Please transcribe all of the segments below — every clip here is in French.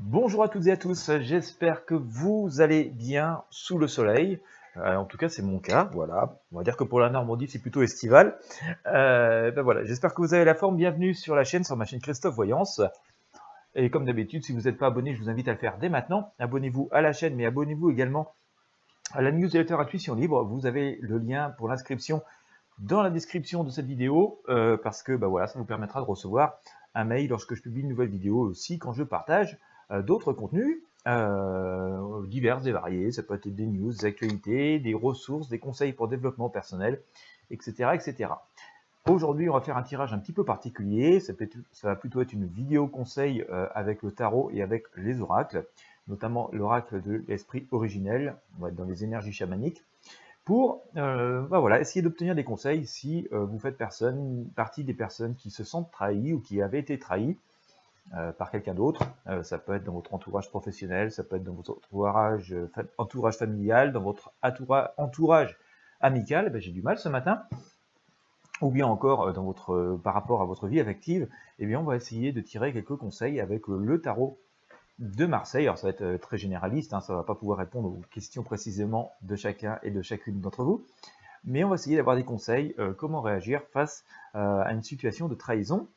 Bonjour à toutes et à tous, j'espère que vous allez bien sous le soleil. En tout cas, c'est mon cas, voilà. On va dire que pour la Normandie, c'est plutôt estival. Voilà, j'espère que vous avez la forme. Bienvenue sur la chaîne, sur ma chaîne Christophe Voyance. Et comme d'habitude, si vous n'êtes pas abonné, je vous invite à le faire dès maintenant. Abonnez-vous à la chaîne, mais abonnez-vous également à la newsletter Intuition Libre. Vous avez le lien pour l'inscription dans la description de cette vidéo, parce que voilà, ça vous permettra de recevoir un mail lorsque je publie une nouvelle vidéo, aussi quand je partage d'autres contenus divers et variés. Ça peut être des news, des actualités, des ressources, des conseils pour développement personnel, etc. etc. Aujourd'hui, on va faire un tirage un petit peu particulier. Ça va plutôt être une vidéo conseil avec le tarot et avec les oracles, notamment l'oracle de l'esprit originel. On va être dans les énergies chamaniques pour voilà, essayer d'obtenir des conseils si vous faites partie des personnes qui se sentent trahies ou qui avaient été trahies par quelqu'un d'autre. Ça peut être dans votre entourage professionnel, ça peut être dans votre entourage familial, dans votre entourage amical. J'ai du mal ce matin. Ou bien encore par rapport à votre vie affective, eh bien on va essayer de tirer quelques conseils avec le tarot de Marseille. Alors ça va être très généraliste, ça ne va pas pouvoir répondre aux questions précisément de chacun et de chacune d'entre vous, mais on va essayer d'avoir des conseils, comment réagir face à une situation de trahison.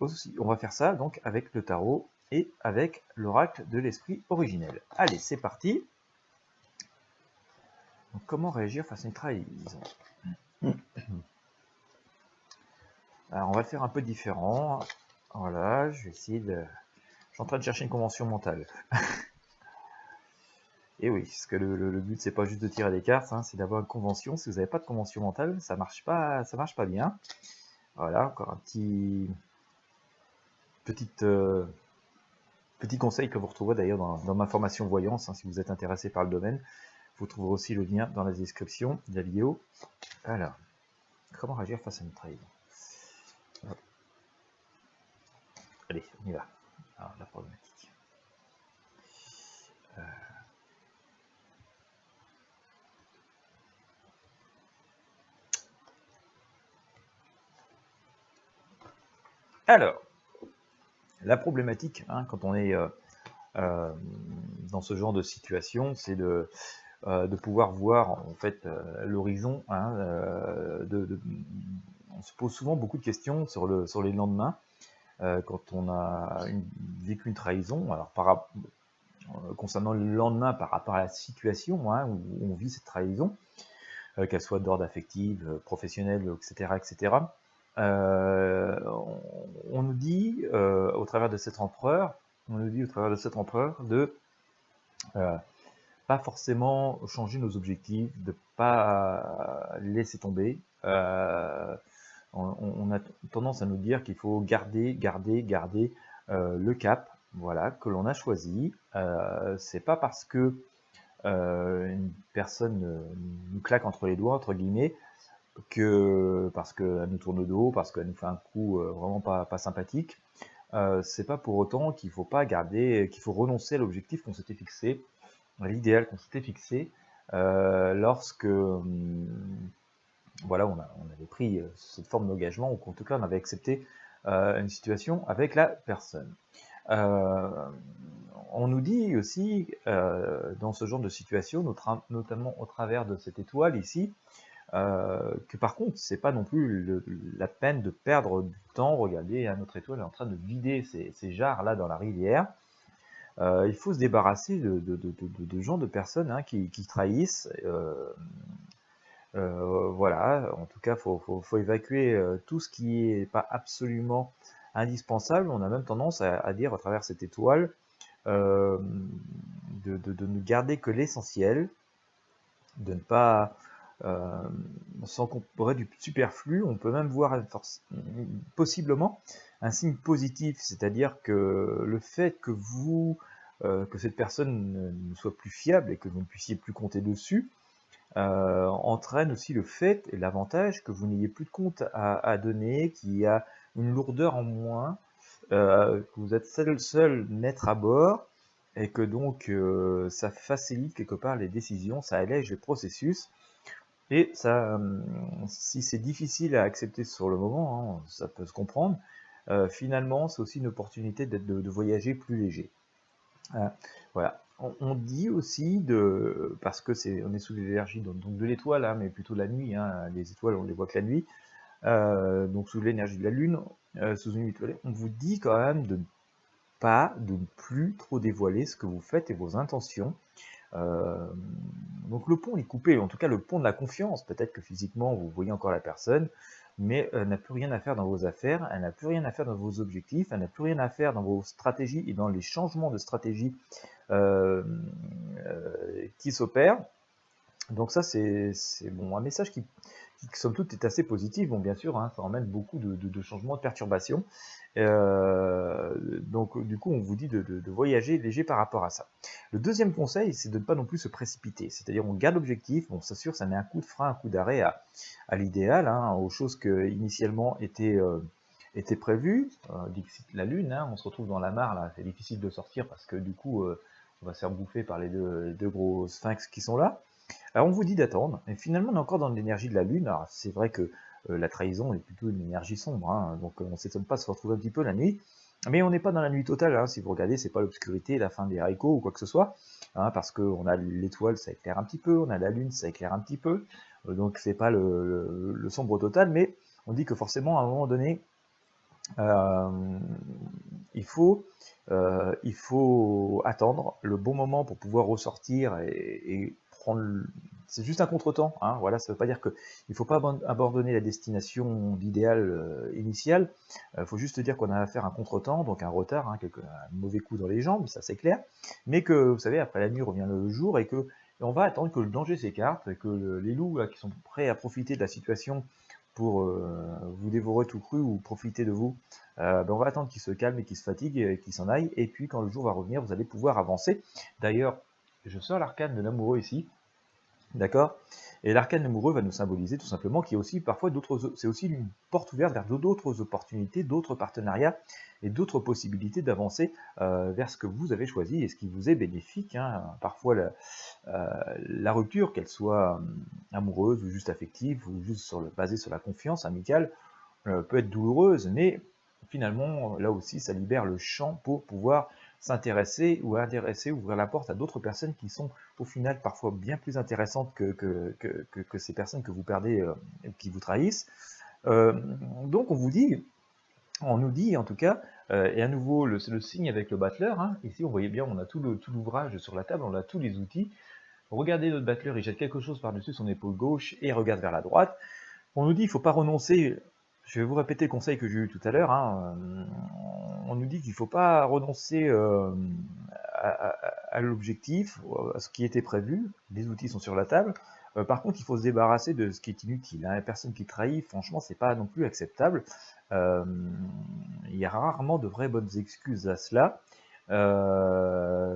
Aussi, on va faire ça donc avec le tarot et avec l'oracle de l'esprit originel. Allez, c'est parti. Donc, comment réagir face à une trahison? Alors on va le faire un peu différent. Voilà, je vais essayer de... Je suis en train de chercher une convention mentale. Et oui, parce que le but c'est pas juste de tirer des cartes, c'est d'avoir une convention. Si vous n'avez pas de convention mentale, ça marche pas bien. Voilà, encore un petit conseil que vous retrouverez d'ailleurs dans ma formation voyance, si vous êtes intéressé par le domaine. Vous trouverez aussi le lien dans la description de la vidéo. Alors, comment réagir face à une trahison? Allez, on y va. Alors, la problématique. Alors, la problématique, quand on est dans ce genre de situation, c'est de pouvoir voir en fait l'horizon. On se pose souvent beaucoup de questions sur les lendemains quand on a vécu une trahison. Alors concernant le lendemain par rapport à la situation où on vit cette trahison, qu'elle soit d'ordre affectif, professionnel, etc., etc. On nous dit au travers de cet empereur, de pas forcément changer nos objectifs, de pas laisser tomber. On a tendance à nous dire qu'il faut garder le cap, voilà, que l'on a choisi. C'est pas parce que une personne nous claque entre les doigts, entre guillemets, parce qu'elle nous tourne le dos, parce qu'elle nous fait un coup vraiment pas sympathique. C'est pas pour autant qu'il faut renoncer à l'objectif qu'on s'était fixé, à l'idéal qu'on s'était fixé, lorsque voilà, on avait pris cette forme d'engagement, ou qu'en tout cas on avait accepté une situation avec la personne. On nous dit aussi, dans ce genre de situation, notamment au travers de cette étoile ici, que par contre, c'est pas non plus la peine de perdre du temps. Regardez, notre étoile est en train de vider ces jarres-là dans la rivière. Il faut se débarrasser de gens, de personnes qui trahissent. Voilà, en tout cas, faut évacuer tout ce qui n'est pas absolument indispensable. On a même tendance à dire à travers cette étoile de ne garder que l'essentiel, de ne pas s'encombrer du superflu. On peut même voir possiblement un signe positif, c'est-à-dire que le fait que que cette personne ne soit plus fiable et que vous ne puissiez plus compter dessus, entraîne aussi le fait et l'avantage que vous n'ayez plus de compte à donner, qu'il y a une lourdeur en moins, que vous êtes seul maître à bord, et que donc ça facilite quelque part les décisions, ça allège les processus, et ça, si c'est difficile à accepter sur le moment, ça peut se comprendre, finalement c'est aussi une opportunité de voyager plus léger. Euh, voilà. On dit aussi parce que on est sous l'énergie donc de l'étoile, hein, mais plutôt la nuit. Hein, les étoiles, on les voit que la nuit. Donc sous l'énergie de la Lune, sous une nuit étoilée, on vous dit quand même de ne plus trop dévoiler ce que vous faites et vos intentions. Euh, donc le pont est coupé, en tout cas le pont de la confiance. Peut-être que physiquement vous voyez encore la personne, mais elle n'a plus rien à faire dans vos affaires, elle n'a plus rien à faire dans vos objectifs, elle n'a plus rien à faire dans vos stratégies et dans les changements de stratégie qui s'opèrent. Donc ça, c'est bon, un message qui, somme toute, est assez positif. Bon, bien sûr, hein, ça emmène beaucoup de changements, de perturbations. Donc, du coup, on vous dit de voyager léger par rapport à ça. Le deuxième conseil, c'est de ne pas non plus se précipiter. C'est-à-dire, on garde l'objectif, on s'assure, ça met un coup de frein, un coup d'arrêt à l'idéal, hein, aux choses qui initialement étaient prévues. Dixit la Lune, hein, on se retrouve dans la mare, là, c'est difficile de sortir parce que du coup, on va se faire bouffer par les deux gros sphinx qui sont là. Alors on vous dit d'attendre, et finalement on est encore dans l'énergie de la Lune. Alors c'est vrai que la trahison est plutôt une énergie sombre, hein, donc on ne s'étonne pas de se retrouver un petit peu la nuit, mais on n'est pas dans la nuit totale, hein, si vous regardez, c'est pas l'obscurité, la fin des haricots ou quoi que ce soit, hein, parce qu'on a l'étoile, ça éclaire un petit peu, on a la Lune, ça éclaire un petit peu, donc c'est pas le sombre total, mais on dit que forcément à un moment donné, euh, il faut, il faut attendre le bon moment pour pouvoir ressortir et prendre. C'est juste un contretemps, hein, voilà, ça ne veut pas dire qu'il ne faut pas abandonner la destination d'idéal initiale. Il faut juste dire qu'on a affaire à un contretemps, donc un retard, hein, un mauvais coup dans les jambes, ça c'est clair. Mais que vous savez, après la nuit revient le jour et que on va attendre que le danger s'écarte et que les loups là, qui sont prêts à profiter de la situation pour vous dévorer tout cru ou profiter de vous, on va attendre qu'il se calme et qu'il se fatigue et qu'il s'en aille. Et puis quand le jour va revenir, vous allez pouvoir avancer. D'ailleurs, je sors l'arcane de l'amoureux ici. D'accord. Et l'arcane amoureux va nous symboliser tout simplement qu'il y a aussi parfois c'est aussi une porte ouverte vers d'autres opportunités, d'autres partenariats et d'autres possibilités d'avancer vers ce que vous avez choisi et ce qui vous est bénéfique. Hein. Parfois la rupture, qu'elle soit amoureuse ou juste affective ou juste basée sur la confiance amicale, peut être douloureuse, mais finalement, là aussi, ça libère le champ pour pouvoir s'intéresser ou ouvrir la porte à d'autres personnes qui sont au final parfois bien plus intéressantes que ces personnes que vous perdez, qui vous trahissent. Donc on nous dit en tout cas, et à nouveau c'est le signe avec le battleur, hein, ici on voyait bien, on a tout l'ouvrage sur la table, on a tous les outils. Regardez notre battleur, il jette quelque chose par-dessus son épaule gauche et regarde vers la droite. On nous dit qu'il ne faut pas renoncer, je vais vous répéter le conseil que j'ai eu tout à l'heure, hein, on nous dit qu'il ne faut pas renoncer à l'objectif, à ce qui était prévu, les outils sont sur la table. Par contre, il faut se débarrasser de ce qui est inutile. Hein. La personne qui trahit, franchement, c'est pas non plus acceptable. Euh, il y a rarement de vraies bonnes excuses à cela.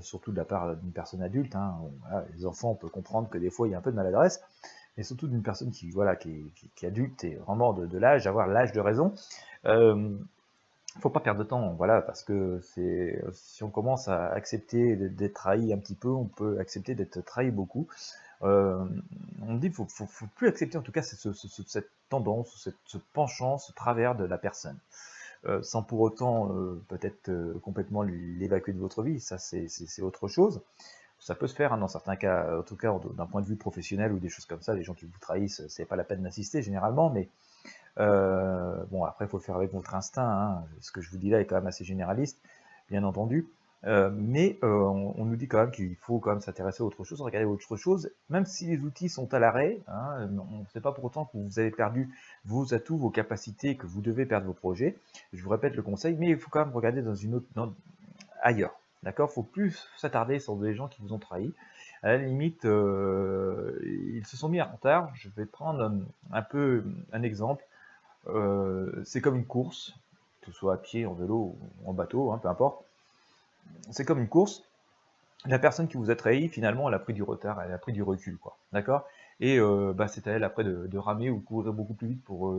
Surtout de la part d'une personne adulte. Hein. Voilà, les enfants, on peut comprendre que des fois il y a un peu de maladresse, mais surtout d'une personne qui, voilà, qui est adulte et vraiment de l'âge, avoir l'âge de raison. Faut pas perdre de temps, voilà, parce que si on commence à accepter d'être trahi un petit peu, on peut accepter d'être trahi beaucoup. On dit qu'il faut plus accepter en tout cas cette tendance, ce penchant, ce travers de la personne. Sans pour autant peut-être complètement l'évacuer de votre vie, ça c'est autre chose. Ça peut se faire hein, dans certains cas, en tout cas d'un point de vue professionnel ou des choses comme ça, les gens qui vous trahissent, c'est pas la peine d'insister généralement, mais bon après il faut le faire avec votre instinct, hein. Ce que je vous dis là est quand même assez généraliste, bien entendu, mais on nous dit quand même qu'il faut quand même s'intéresser à autre chose, regarder autre chose, même si les outils sont à l'arrêt, hein, on ne sait pas pour autant que vous avez perdu vos atouts, vos capacités, que vous devez perdre vos projets. Je vous répète le conseil, mais il faut quand même regarder ailleurs. D'accord. Faut plus s'attarder sur des gens qui vous ont trahi. À la limite, ils se sont mis en retard. Je vais prendre un peu un exemple. C'est comme une course, que ce soit à pied, en vélo ou en bateau, hein, peu importe. C'est comme une course. La personne qui vous a trahi, finalement, elle a pris du retard, elle a pris du recul, quoi. D'accord. Et c'est à elle après de ramer ou courir beaucoup plus vite pour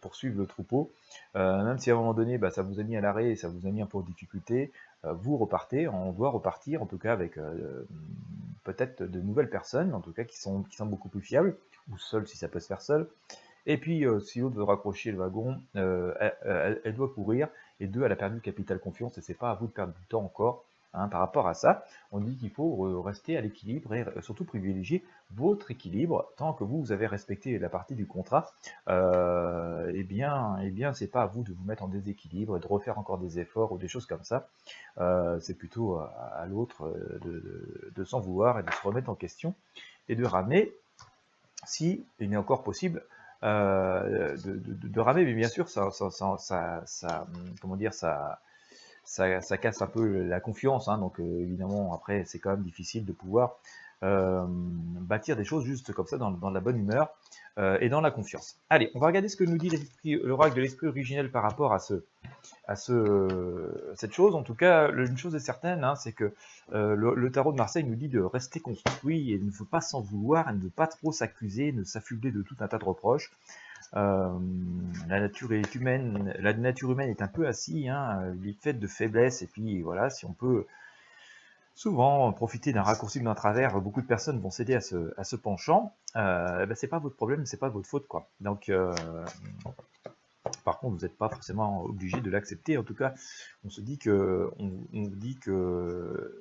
poursuivre le troupeau. Même si à un moment donné, ça vous a mis à l'arrêt et ça vous a mis un peu en difficulté, vous repartez, on doit repartir, en tout cas avec peut-être de nouvelles personnes, en tout cas qui sont beaucoup plus fiables, ou seul si ça peut se faire seul. Et puis, si l'autre veut raccrocher le wagon, elle doit courir, et deux, elle a perdu le capital confiance, et c'est pas à vous de perdre du temps encore. hein, par rapport à ça. On dit qu'il faut rester à l'équilibre et surtout privilégier votre équilibre tant que vous avez respecté la partie du contrat. Eh bien, c'est pas à vous de vous mettre en déséquilibre et de refaire encore des efforts ou des choses comme ça. C'est plutôt à l'autre de s'en vouloir et de se remettre en question et de ramener, si il est encore possible, de ramer. Mais bien sûr, comment dire, ça casse un peu la confiance, hein, donc évidemment, après, c'est quand même difficile de pouvoir bâtir des choses juste comme ça dans la bonne humeur et dans la confiance. Allez, on va regarder ce que nous dit l'oracle de l'esprit originel par rapport à cette chose. En tout cas, une chose est certaine, hein, c'est que le tarot de Marseille nous dit de rester construit et ne veut pas s'en vouloir, et ne veut pas trop s'accuser, ne s'affubler de tout un tas de reproches. La nature humaine est un peu ainsi, hein, elle est faite de faiblesse, et puis voilà, si on peut souvent profiter d'un raccourci ou d'un travers, beaucoup de personnes vont céder à ce penchant. Ben, c'est pas votre problème, c'est pas votre faute, quoi. Donc, par contre, vous n'êtes pas forcément obligé de l'accepter. En tout cas, on se dit que, on dit que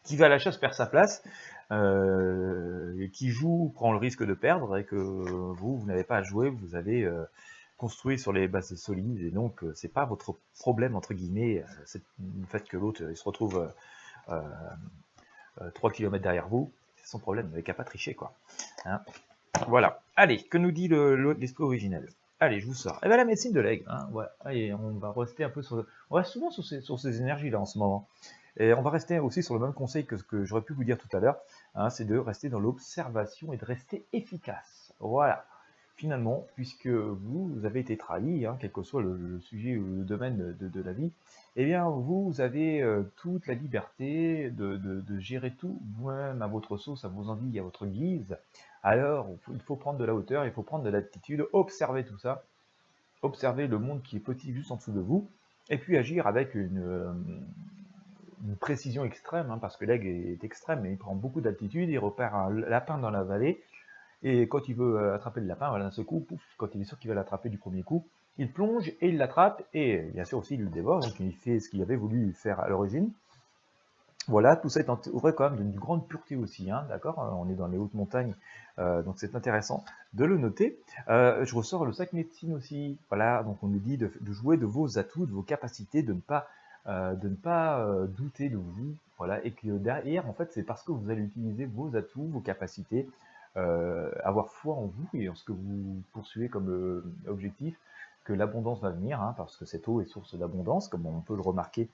qui va à la chasse perd sa place, qui joue prend le risque de perdre, et que vous n'avez pas à jouer, vous avez construit sur les bases solides, et donc c'est pas votre problème entre guillemets, c'est le fait que l'autre il se retrouve 3 km derrière vous, c'est son problème, vous n'avez qu'à pas tricher, quoi. Hein, voilà. Allez, que nous dit l'esprit originel? Allez, je vous sors. Eh bien, la médecine de l'aigle. Hein, voilà. Allez, on va rester un peu sur. On reste souvent sur ces énergies-là en ce moment. Et on va rester aussi sur le même conseil que ce que j'aurais pu vous dire tout à l'heure. Hein, c'est de rester dans l'observation et de rester efficace. Voilà. Finalement, puisque vous avez été trahi, hein, quel que soit le sujet ou le domaine de la vie, eh bien, vous avez toute la liberté de gérer tout vous-même à votre sauce, à vos envies, à votre guise. Alors, il faut prendre de la hauteur, il faut prendre de l'altitude, observer tout ça, observer le monde qui est petit juste en dessous de vous, et puis agir avec une précision extrême, hein, parce que l'aigle est extrême, mais il prend beaucoup d'altitude, il repère un lapin dans la vallée, et quand il veut attraper le lapin, voilà, d'un seul coup, pouf, quand il est sûr qu'il va l'attraper du premier coup, il plonge et il l'attrape, et bien sûr aussi il le dévore, donc il fait ce qu'il avait voulu faire à l'origine. Voilà, tout ça est entouré quand même d'une grande pureté aussi, hein, d'accord? On est dans les hautes montagnes, donc c'est intéressant de le noter. Je ressors le sac médecine aussi, voilà, donc on nous dit de jouer de vos atouts, de vos capacités, de ne pas douter de vous, voilà, et que derrière, en fait, c'est parce que vous allez utiliser vos atouts, vos capacités, avoir foi en vous et en ce que vous poursuivez comme objectif, que l'abondance va venir, hein, parce que cette eau est source d'abondance, comme on peut le remarquer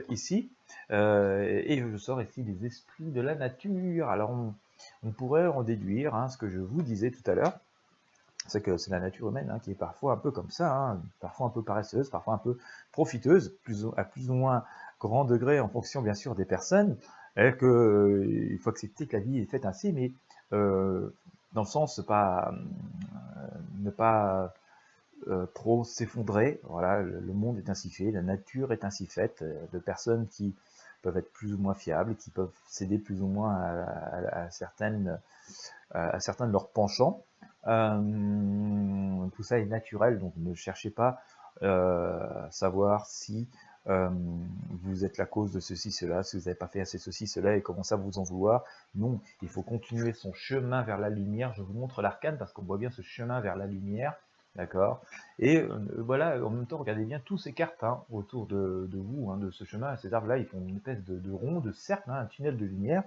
ici. Et je sors ici des esprits de la nature. Alors on pourrait en déduire, hein, ce que je vous disais tout à l'heure, c'est que c'est la nature humaine, hein, qui est parfois un peu comme ça, hein, parfois un peu paresseuse, parfois un peu profiteuse, à plus ou moins grand degré en fonction bien sûr des personnes, et que il faut accepter que la vie est faite ainsi, mais dans le sens ne pas trop s'effondrer. Voilà, le monde est ainsi fait, la nature est ainsi faite, de personnes qui peuvent être plus ou moins fiables, qui peuvent céder plus ou moins à certains de leurs penchants. Tout ça est naturel, donc ne cherchez pas à savoir si vous êtes la cause de ceci, cela, si vous n'avez pas fait assez ceci, cela, et commencez à vous en vouloir. Non, il faut continuer son chemin vers la lumière. Je vous montre l'arcane parce qu'on voit bien ce chemin vers la lumière. D'accord. Et voilà, en même temps, regardez bien tous ces cartes, hein, autour de vous, hein, de ce chemin. Ces arbres-là, ils font une espèce de rond, de cercle, hein, un tunnel de lumière.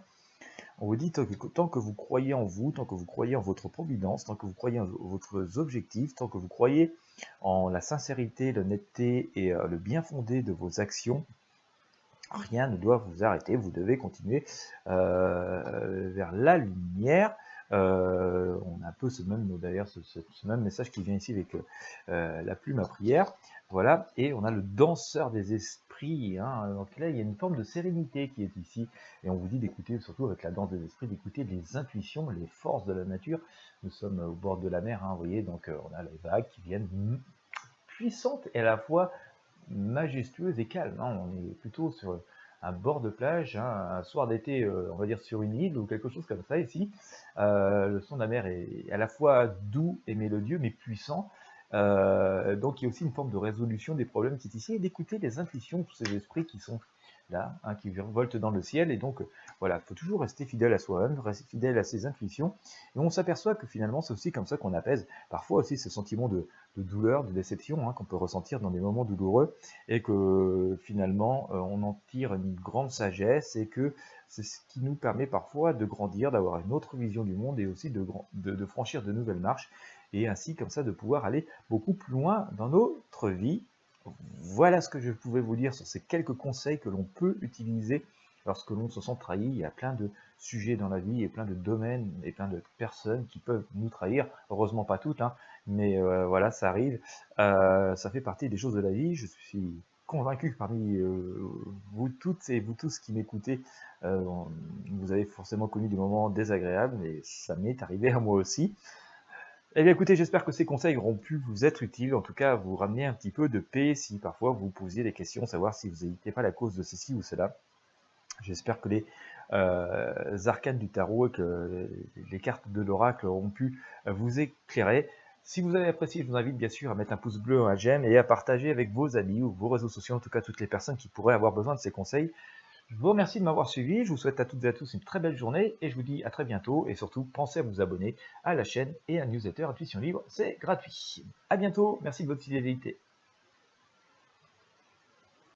On vous dit, tant que vous croyez en vous, tant que vous croyez en votre providence, tant que vous croyez en vos objectifs, tant que vous croyez en la sincérité, l'honnêteté et le bien fondé de vos actions, rien ne doit vous arrêter. Vous devez continuer vers la lumière. On a un peu d'ailleurs ce même message qui vient ici avec la plume à prière. Voilà, et on a le danseur des esprits, hein. Donc là il y a une forme de sérénité qui est ici, et on vous dit d'écouter, surtout avec la danse des esprits, d'écouter les intuitions, les forces de la nature. Nous sommes au bord de la mer, hein, vous voyez, donc on a les vagues qui viennent puissantes et à la fois majestueuses et calmes, hein. On est plutôt sur un bord de plage, hein, un soir d'été, on va dire sur une île ou quelque chose comme ça ici. Le son de la mer est à la fois doux et mélodieux, mais puissant. Donc il y a aussi une forme de résolution des problèmes qui est ici, et d'écouter les intuitions de tous ces esprits qui sont là, hein, qui voltent dans le ciel. Et donc voilà, il faut toujours rester fidèle à soi-même, rester fidèle à ses intuitions. Et on s'aperçoit que finalement, c'est aussi comme ça qu'on apaise parfois aussi ce sentiment de douleur, de déception, hein, qu'on peut ressentir dans des moments douloureux, et que finalement, on en tire une grande sagesse, et que c'est ce qui nous permet parfois de grandir, d'avoir une autre vision du monde, et aussi de franchir de nouvelles marches, et ainsi comme ça de pouvoir aller beaucoup plus loin dans notre vie. Voilà ce que je pouvais vous dire sur ces quelques conseils que l'on peut utiliser lorsque l'on se sent trahi. Il y a plein de sujets dans la vie et plein de domaines et plein de personnes qui peuvent nous trahir. Heureusement pas toutes, hein, mais voilà, ça arrive. Ça fait partie des choses de la vie. Je suis convaincu que parmi vous toutes et vous tous qui m'écoutez, vous avez forcément connu des moments désagréables, mais ça m'est arrivé à moi aussi. Eh bien écoutez, j'espère que ces conseils auront pu vous être utiles, en tout cas vous ramener un petit peu de paix si parfois vous posiez des questions, savoir si vous n'étiez pas la cause de ceci ou cela. J'espère que les arcanes du tarot et que les cartes de l'oracle auront pu vous éclairer. Si vous avez apprécié, je vous invite bien sûr à mettre un pouce bleu, un j'aime, et à partager avec vos amis ou vos réseaux sociaux, en tout cas toutes les personnes qui pourraient avoir besoin de ces conseils. Je vous remercie de m'avoir suivi, je vous souhaite à toutes et à tous une très belle journée, et je vous dis à très bientôt, et surtout pensez à vous abonner à la chaîne et à la newsletter Intuition Libre, c'est gratuit. À bientôt, merci de votre fidélité.